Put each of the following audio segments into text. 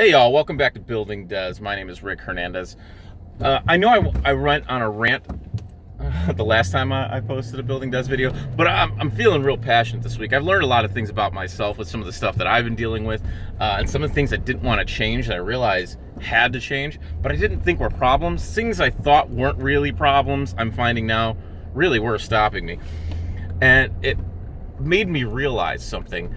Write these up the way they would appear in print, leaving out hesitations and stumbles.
Hey y'all, welcome back to Building Des. My name is Rick Hernandez. I know I went on a rant the last time I posted a Building Des video, but I'm feeling real passionate this week. I've learned a lot of things about myself with some of the stuff that I've been dealing with, and some of the things I didn't want to change that I realized had to change, but I didn't think were problems. Things I thought weren't really problems, I'm finding now really were stopping me. And it made me realize something.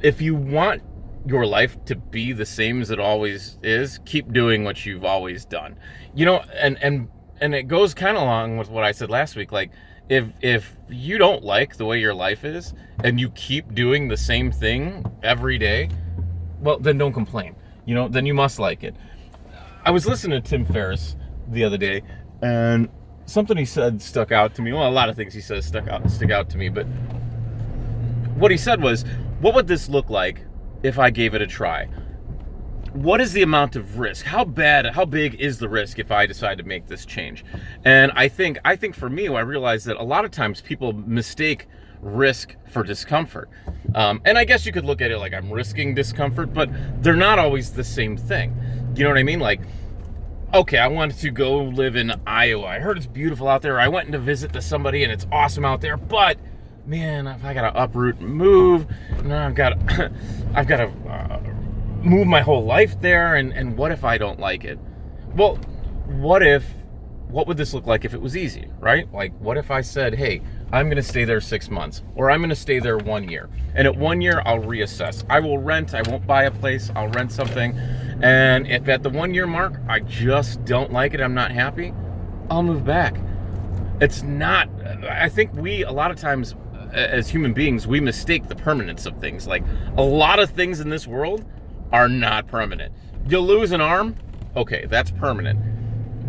If you want your life to be the same as it always is, keep doing what you've always done. You know, and it goes kind of along with what I said last week. Like, if you don't like the way your life is and you keep doing the same thing every day, well, then don't complain. You know, then you must like it. I was listening to Tim Ferriss the other day, and something he said stuck out to me. Well, a lot of things he says stick out to me, but what he said was, what would this look like if I gave it a try? What is the amount of risk? How big is the risk if I decide to make this change? And I think for me, I realized that a lot of times people mistake risk for discomfort. And I guess you could look at it like I'm risking discomfort, but they're not always the same thing. You know what I mean? Like, okay, I wanted to go live in Iowa. I heard it's beautiful out there. I went to visit to somebody and it's awesome out there, but man, if I gotta uproot and move, now I've got to move my whole life there, and what if I don't like it? Well, what would this look like if it was easy, right? Like, what if I said, hey, I'm gonna stay there 6 months, or I'm gonna stay there 1 year, and at 1 year I'll reassess. I will rent. I won't buy a place. I'll rent something, and if at the 1 year mark I just don't like it, I'm not happy, I'll move back. It's not. I think a lot of times as human beings, we mistake the permanence of things. Like, a lot of things in this world are not permanent. You'll lose an arm, okay, that's permanent.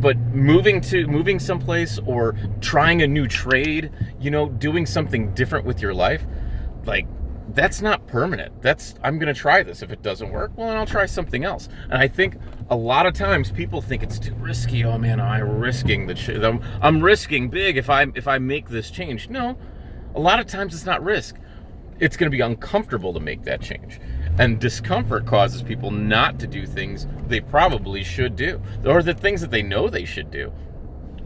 But moving someplace or trying a new trade, you know, doing something different with your life, like, that's not permanent. I'm gonna try this. If it doesn't work, well, then I'll try something else. And I think a lot of times people think it's too risky. Oh man, I'm risking I'm risking big if I make this change. No. A lot of times it's not risk. It's going to be uncomfortable to make that change. And discomfort causes people not to do things they probably should do. Or the things that they know they should do.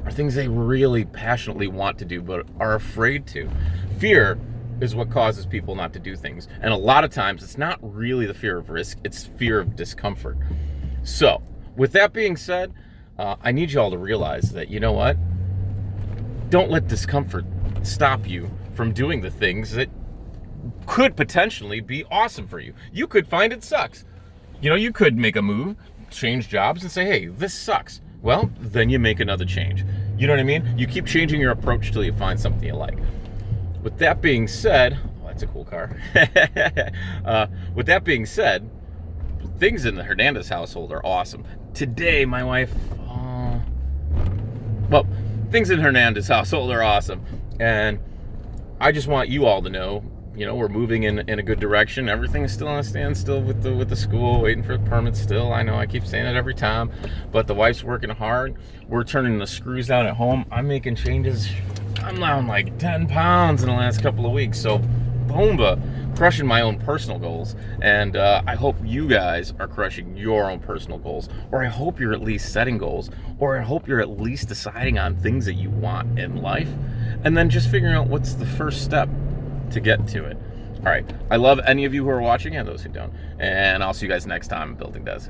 Or things they really passionately want to do but are afraid to. Fear is what causes people not to do things. And a lot of times it's not really the fear of risk, it's fear of discomfort. So, with that being said, I need you all to realize that, you know what? Don't let discomfort stop you from doing the things that could potentially be awesome for you. You could find it sucks. You know, you could make a move, change jobs, and say, hey, this sucks. Well, then you make another change. You know what I mean? You keep changing your approach till you find something you like. With that being said, oh, that's a cool car. With that being said, things in the Hernandez household are awesome. Today, my wife, things in Hernandez household are awesome. And I just want you all to know, you know, we're moving in a good direction. Everything is still on a standstill with the school, waiting for the permits still. I know I keep saying it every time, but the wife's working hard. We're turning the screws down at home. I'm making changes. I'm down like 10 pounds in the last couple of weeks. So, boomba, crushing my own personal goals. And I hope you guys are crushing your own personal goals. Or I hope you're at least setting goals. Or I hope you're at least deciding on things that you want in life. And then just figuring out what's the first step to get to it. All right. I love any of you who are watching and those who don't. And I'll see you guys next time. Building Des.